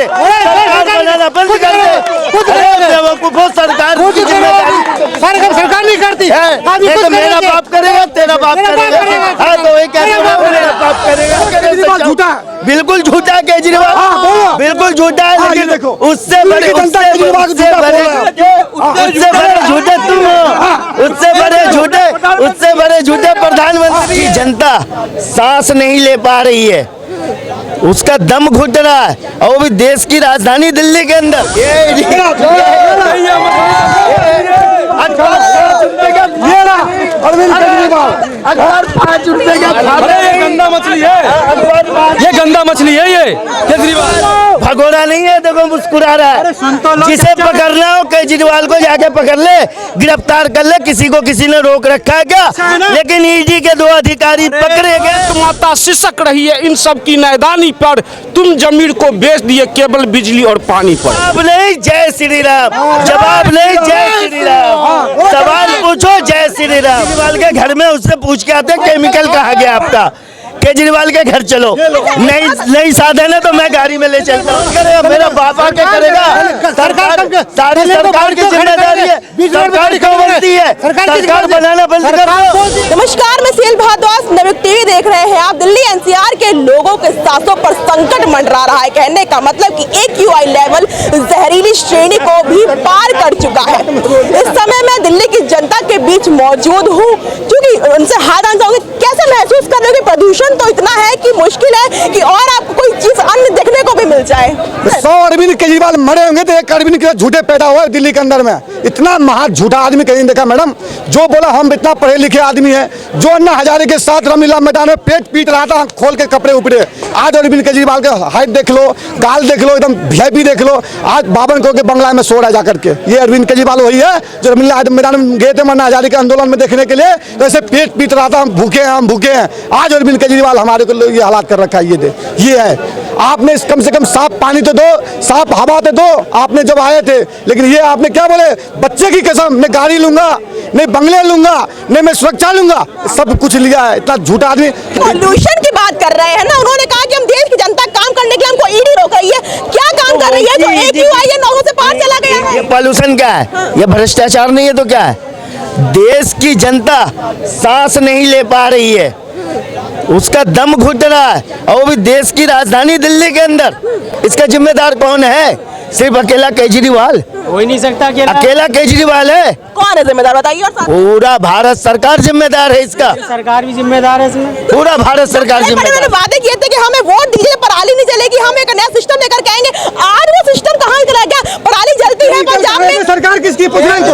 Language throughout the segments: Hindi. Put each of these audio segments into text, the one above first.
करे, सरकार बनाना बंद कर दे। बेवकूफों, सरकार की जिम्मेदारी सरकार नहीं करती है। तो मेरा बाप करेगा, तेरा बाप करेगा। हाँ तो वही कहते हैं, मेरा बाप करेगा। झूठा, बिल्कुल झूठा है केजरीवाल, बिल्कुल झूठा है। लेकिन उससे बड़े झूठे तुम हो, उससे बड़े झूठे प्रधानमंत्री। की जनता सांस नहीं ले पा रही है, उसका दम घुट रहा है, और वो भी देश की राजधानी दिल्ली के अंदर। अरविंद केजरीवाल अखबार 5 रुपए का, ये गंदा मछली है, ये गंदा मछली है। ये केजरीवाल भगोड़ा नहीं है, देखो मुस्कुरा रहा है। जिसे पकड़ना हो केजरीवाल को जाके पकड़ ले, गिरफ्तार कर ले। किसी को किसी ने रोक रखा है क्या? लेकिन ईडी के 2 अधिकारी पकड़े गए। माता सिसक रही है इन सब की नादानी पर। तुम जमीर को बेच दिए केवल बिजली और पानी पर। जवाब नहीं, जय श्री राम। जवाब नहीं, जय श्री राम। सवाल पूछो, जय श्री राम। केजरीवाल के घर में उससे पूछ के आते केमिकल कहाँ गया आपका। केजरीवाल के घर चलो, नई साधन है तो मैं गाड़ी में ले चलता हूँ। करेगा मेरा बाप आके करेगा। सारी सरकार की जिम्मेदारी है, सरकार क्यों बनती है? सरकार बनाना बंद कर दो। नमस्कार, मैं सीएल भारद्वाज, नवयुग टीवी देख रहे हैं आप। दिल्ली एनसीआर के लोगों के सांसों पर संकट मंडरा रहा है। कहने का मतलब कि AQI लेवल जहरीली श्रेणी को भी पार कर चुका है। इस समय मैं दिल्ली की जनता के बीच मौजूद हूँ, क्योंकि उनसे हाथ आंसू कैसे महसूस कर रहे हो कि प्रदूषण तो इतना है कि मुश्किल है कि और आपको कोई चीज अन्य देखने को भी मिल जाए। 100 अरविंद केजरीवाल मरे होंगे तो 1 अरविंद के झूठे पैदा हुए दिल्ली के अंदर में। इतना महा झूठा आदमी कहीं देखा मैडम। जो बोला हम इतना पढ़े लिखे आदमी है, जो अन्ना हजारे के साथ रामलीला मैदान में पेट पीट रहा था खोल के कपड़े उपड़े। आज अरविंद केजरीवाल का हाइट देख लो, गाल देख लो, एकदम VIP देख लो। आज 52 करोड़ के बंगला में सो रहा जाकर के। ये अरविंद केजरीवाल वही है जो रामलीला मैदान में गए थे अन्ना हजारे के आंदोलन में देखने के लिए, तो ऐसे पेट पीट रहा था, हम भूखे हैं। आज अरविंद केजरीवाल हमारे को ये हालात कर रखा है। ये है। आपने कम से कम साफ पानी तो दो, साफ हवा तो दो। आपने जब आए थे, लेकिन ये आपने क्या बोले, बच्चे की कसम, मैं गाड़ी लूंगा, नहीं बंगले लूंगा, नहीं मैं सुरक्षा लूंगा, सब कुछ लिया है। इतना झूठा आदमी। पॉल्यूशन की बात कर रहे हैं ना, उन्होंने कहा कि हम देश की जनता काम करने के लिए हमको ईडी रोक रही है। क्या काम कर रही है जो AQI 900 से पार चला गया है? ये पॉल्यूशन क्या है? ये भ्रष्टाचार नहीं है तो क्या है? देश की जनता सांस नहीं ले पा रही है, उसका दम घुट रहा है, और वो भी देश की राजधानी दिल्ली के अंदर। इसका जिम्मेदार कौन है? सिर्फ अकेला केजरीवाल हो ही नहीं सकता। अकेला केजरीवाल है? कौन है जिम्मेदार बताइए। और पूरा भारत सरकार जिम्मेदार है इसका। सरकार भी जिम्मेदार है इसमें, पूरा भारत सरकार जिम्मेदार है। वादे किए थे कि हमें वोट दीजिए, पराली नहीं जलेगी, हम एक नया सिस्टम लेकर के आएंगे। आज वो सिस्टम कहाँ रह गया? पराली जलती है पंजाब में। सरकार किसकी? पूछना इनको।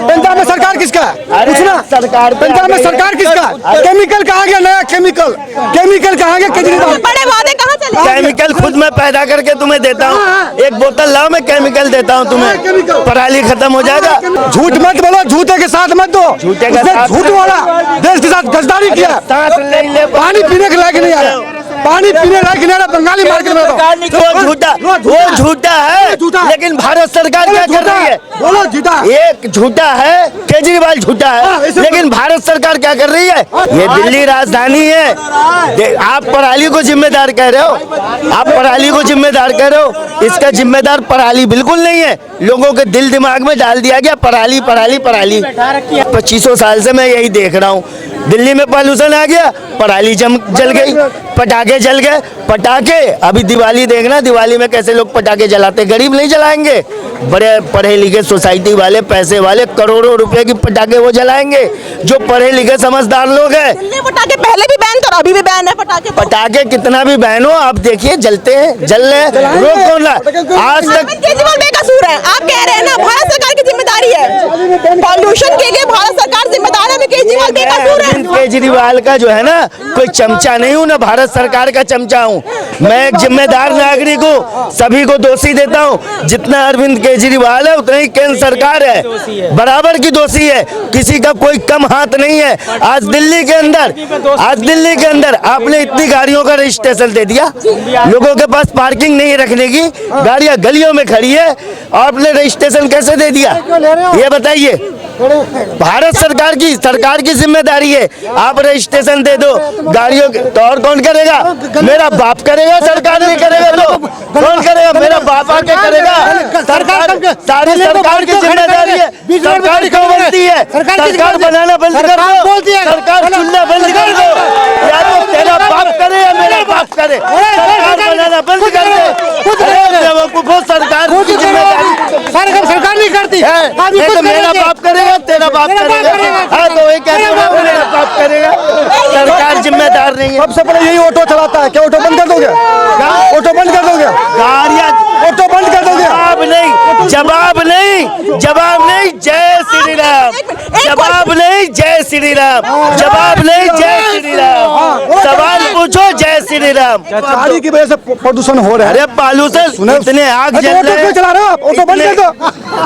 पंजाब में सरकार किसका? पूछना। सरकार पंजाब में सरकार किसका? केमिकल कहाँ गया? नया केमिकल कहाँ गया? केजरीवाल बड़े वादे कहाँ चले? केमिकल खुद मैं पैदा करके तुम्हें देता हूँ। एक बोतल लाओ, मैं केमिकल देता हूँ तुम्हें, पराली खत्म हो जाएगा। झूठ मत बोलो, झूठे के साथ मत दो। झूठे के साथ झूठ वाला देश के साथ गद्दारी किया। पानी पीने के लायक नहीं आया, पानी पीने लायक नहीं आ रहा। बंगाली मार्केट में वो झूठा है, लेकिन भारत सरकार क्या कर रही है? बोलो झूठा। एक झूठा है, केजरीवाल झूठा है, लेकिन भारत सरकार क्या कर रही है? ये दिल्ली राजधानी है। आप पराली को जिम्मेदार कह रहे हो, आप पराली को जिम्मेदार कह रहे हो। इसका जिम्मेदार पराली बिल्कुल नहीं है। लोगों के दिल दिमाग में डाल दिया गया पराली पराली पराली। 2500 साल से मैं यही देख रहा हूँ। दिल्ली में पॉल्यूशन आ गया, पराली जल गई, पटाखे जल गए। पटाखे अभी दिवाली देखना, दिवाली में कैसे लोग पटाखे जलाते। गरीब नहीं जलाएंगे, बड़े पढ़े लिखे सोसाइटी वाले, पैसे वाले, करोड़ों रुपए की पटाखे वो जलाएंगे। जो पढ़े लिखे समझदार लोग हैं। पटाखे पहले भी बैन थे, अभी भी बैन है पटाखे। पटाखे कितना भी बैन हो, आप देखिए जलते हैं, जल रहे, रोक कौन रहा? आज तक केजरीवाल बेकसूर है। आप कह रहे हैं ना भारत सरकार की जिम्मेदारी है, पॉल्यूशन के लिए भारत सरकार जिम्मेदार है, केजरीवाल बेकसूर है। केजरीवाल का जो है ना, कोई चमचा नहीं हूँ ना, भारत सरकार का चमचा हूँ। मैं एक जिम्मेदार नागरिक हूँ, सभी को दोषी देता हूँ। जितना अरविंद केजरीवाल है उतना ही केंद्र सरकार है, बराबर की दोषी है। किसी का कोई कम हाथ नहीं है। आज दिल्ली के अंदर आपने इतनी गाड़ियों का रजिस्ट्रेशन दे दिया, लोगों के पास पार्किंग नहीं रखने की, गाड़ियां गलियों में खड़ी है, और आपने रजिस्ट्रेशन कैसे दे दिया? ये बताइए। भारत सरकार की जिम्मेदारी है। आप रजिस्ट्रेशन दे दो गाड़ियों के, तो और कौन करेगा? मेरा बाप करेगा, सरकार नहीं करेगा तो कौन करेगा? मेरा बाप आके करेगा। सारी सरकार की जिम्मेदारी है। सरकार क्यों बनती है? सरकार बनाना बंद कर दो, सरकार चुनना बंद कर दो। या तो तेरा बाप करे या मेरा बाप करे, सरकार बनाना बंद कर दे। अरे बेवकूफो, सरकार की जिम्मेदारी सरकार नहीं करती है। ये तो मेरा बाप करेगा, तेरा बाप करेगा। हाँ तो वही कहते हैं, मेरा बाप करेगा, सरकार जिम्मेदार नहीं है। सबसे पहले यही ऑटो चलाता है, क्या ऑटो बंद कर दोगे? ऑटो बंद कर दोगे? गाड़ियाँ ऑटो बंद कर दोगे? जवाब नहीं, जय श्री राम। जवाब नहीं, जय श्री राम। जवाब नहीं, जय श्री राम। सवाल पूछो, जय श्री राम। गाड़ी की वजह से प्रदूषण हो रहा है। अरे पॉल्यूशन, इतने आग जल ऑटो रहे क्यों हैं। चला रहे हो आप? ऑटो बंद कर दो।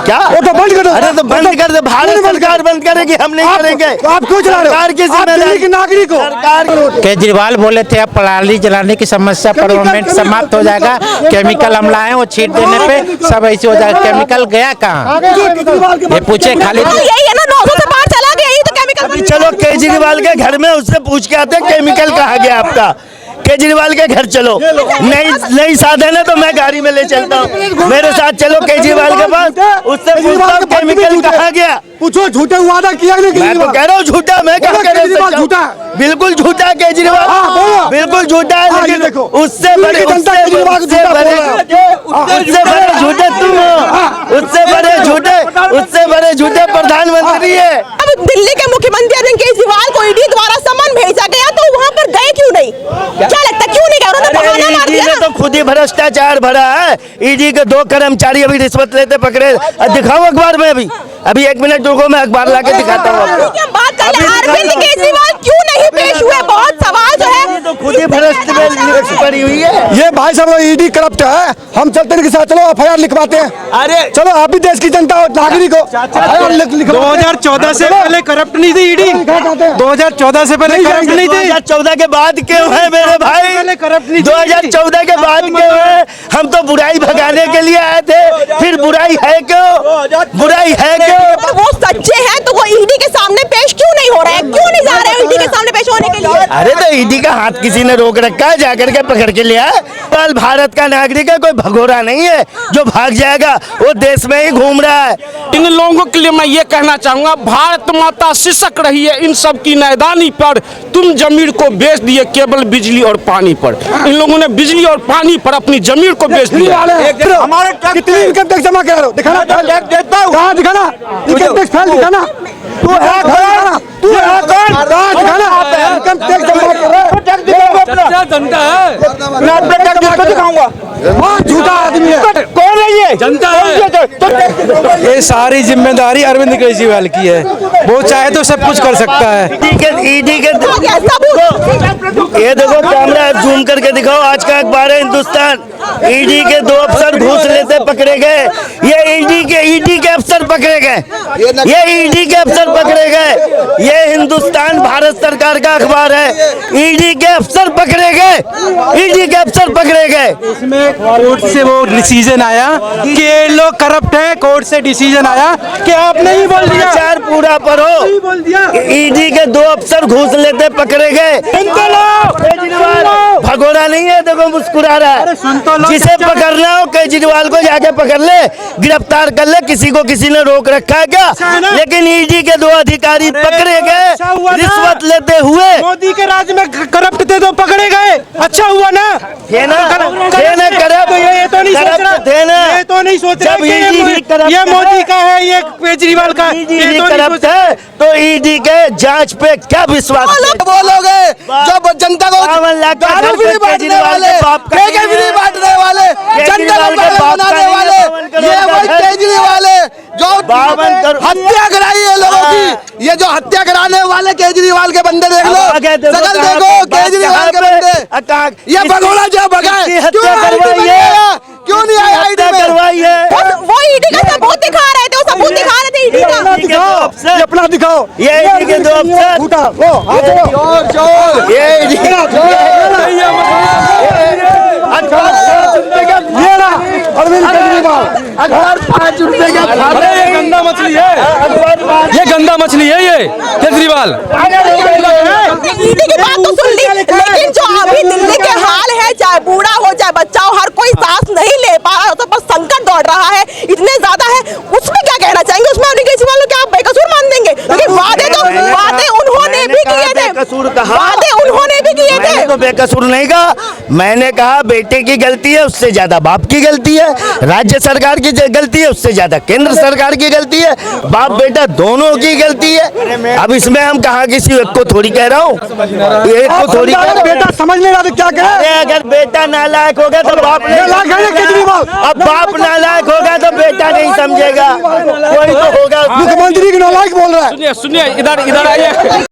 क्या ऑटो बंद कर दो? अरे तो बंद कर दे, भारत सरकार बंद करेगी, हम नहीं करेंगे। आप क्यों चला रहे हो? सरकार की आप दिल्ली जिम्मेदारी के नागरिक हो। सरकार केजरीवाल बोले थे अब पराली जलाने की समस्या परमानेंट समाप्त हो जाएगा, केमिकल हम लाए वो छीट देने पे सब ऐसे हो जाएगा। केमिकल गया कहाँ? ये पूछे खाली यही है ना, 900 से पार चला गया, यही तो केमिकल। अभी चलो केजरीवाल के घर में उससे पूछ के आते हैं केमिकल कहाँ गया आपका। केजरीवाल के घर चलो, नई साधन है तो मैं गाड़ी में ले चलता हूँ, मेरे साथ चलो केजरीवाल के पास, उससे पूछता हूँ केमिकल कहाँ गया। पूछो, झूठे वादा किया नहीं मैं तो कह रहा हूँ झूठा, मैं क्या कह रहा हूँ? झूठा, बिल्कुल झूठा है केजरीवाल, बिल्कुल झूठा है। लेकिन उससे बड़े झूठे तुम हो, उससे बड़े झूठे प्रधानमंत्री है। अब दिल्ली के मुख्यमंत्री अरविंद केजरीवाल को ईडी द्वारा समन भेजा गया, तो वहाँ पर गए क्यों नहीं? क्या लगता है क्यों नहीं गए? उन्होंने बहाना मार दिया ना। तो खुद ही भ्रष्टाचार भरा है। ईडी के 2 कर्मचारी अभी रिश्वत लेते पकड़े। दिखाओ अखबार में, अभी 1 मिनट रुको, मैं अखबार ला के दिखाता हूँ आपको। क्या बात कर रहे हैं? अरविंद केजरीवाल क्यों नहीं पेश हुए? बहुत सवाल जो है तो खुद ही भ्रष्ट में पड़ी हुई है। ये भाई साहब ईडी करप्ट है, हम चलते हैं के साथ, चलो एफआईआर लिखवाते हैं। अरे चलो, आप भी देश की जनता हो, नागरिक हो। 2014 से पहले करप्ट नहीं थी ईडी। 2014 से पहले करप्ट नहीं थी। 2014 के बाद क्यों है मेरे भाई? करप्ट नहीं थी। 2014 के बाद क्यों है? हम तो बुराई भगाने के लिए आए थे, फिर बुराई है क्यों? बुराई है क्यों? अगर वो सच्चे हैं तो वो ईडी के सामने पेश क्यों नहीं हो रहे हैं? क्यों नहीं जा रहे हैं ईडी के सामने पेश होने के लिए? अरे तो ईडी का हाथ किसी ने रोक रखा है, जाकर के पकड़ के लिया है। कल भारत का नागरिक है, कोई भगोड़ा नहीं है जो भाग जाएगा, वो देश में ही घूम रहा है। इन लोगों के लिए मैं ये कहना चाहूंगा, भारत माता सिसक रही है इन सब की नैदानी पर। तुम जमीर को बेच दिए केवल बिजली और पानी पर। इन लोगों ने बिजली और पानी पर अपनी जमीर को बेच दिया। हमारे कितनी इनकम टैक्स जमा करा रहे हो? दिखाना, कहाँ दिखाना? इनकम टैक्स फाइल दिखाना। तू है कौन? दिखाना, इनकम टैक्स जमा कर रहे दिखाऊंगा। झूठा आदमी है। कौन है ये? जनता है। ये सारी जिम्मेदारी अरविंद केजरीवाल की है, वो चाहे तो सब कुछ कर सकता है। ईडी के ये देखो, कैमरा जूम करके दिखाओ, आज का अखबार है हिंदुस्तान। ईडी के 2 अफसर घूस लेते पकड़े गए। ये ईडी के अफसर पकड़े गए, ये ईडी के अफसर पकड़े गए। ये हिंदुस्तान भारत सरकार का अखबार है। ईडी के अफसर पकड़े गए, ईडी के अफसर पकड़े गए। इसमें कोर्ट से वो डिसीजन आया कि ये लोग करप्ट हैं, कोर्ट से डिसीजन आया कि आपने ही बोल दिया। चार पूरा पढ़ो, बोल दिया। ईडी के 2 अफसर घूस लेते पकड़े गए। केजरीवाल भगोड़ा नहीं है, देखो मुस्कुरा रहा है। जिसे पकड़ना हो केजरीवाल को जाके पकड़ ले, गिरफ्तार कर ले। किसी को किसी ने रोक रखा है क्या? लेकिन ईडी के 2 अधिकारी पकड़े गए रिश्वत लेते हुए। मोदी के राज में करप्ट थे तो पकड़े गए, अच्छा हुआ ना? ये तो नहीं सोच रहा कि ये मोदी का है, ये केजरीवाल का। ये तो करप्ट है तो ईडी के जांच पे क्या विश्वास? वो लोग हैं जो जनता को दारू भी बांटने वाले, पैकेट भी बांटने वाले, जनता को बनाने वाले, ये वही केजरीवाल है जो हत्या कराई है लोगों की। ये जो हत्या कराने वाले केजरीवाल के बंदे देख लो, सकल देखो केजरीवाल के बंदे। ये भगोड़ा जो भगाए, क्यों नहीं आया ईडी में? करवाई है वो ईडी का सबूत दिखा रहे थे, वो सबूत दिखा रहे थे ईडी का। दिखाओ, ये अपना दिखाओ। ये ईडी के 2 अफसर, झूठा वो ये ईडी अरविंद केजरीवाल ₹5 का गंदा मछली है, ये गंदा मछली है ये केजरीवाल। ईडी की बात तो सुन ली, लेकिन जो अभी दिल्ली के हाल है, चाहे बूढ़ा हो चाहे बच्चा हो, हर कोई सांस नहीं ले पा रहा है, तो पर संकट दौड़ रहा है, इतने ज्यादा है, उसमें क्या कहना चाहेंगे? उसमें अरविंद केजरीवाल को क्या आप बेकसूर मान देंगे? क्योंकि वादे उन्होंने भी किए थे, वादे उन्होंने भी किए थे। मैंने तो बेकसूर नहीं कहा, मैंने कहा बेटे की गलती है, उससे ज्यादा बाप की गलती है, राज्य सरकार की गलती है, उससे ज्यादा केंद्र सरकार की गलती है, बाप बेटा दोनों की गलती है। अब इसमें हम कहा किसी एक को थोड़ी कह रहा हूँ, एक को थोड़ी कह रहा हूँ। बेटा समझ नहीं रहा तो क्या करे? अरे अगर बेटा नालायक होगा तो बाप नहीं नालायक है केजरीवाल। अब बाप नालायक होगा तो बेटा नहीं समझेगा, कोई तो होगा। मुख्यमंत्री की नालायक बोल रहा है। सुनिए इधर आइए।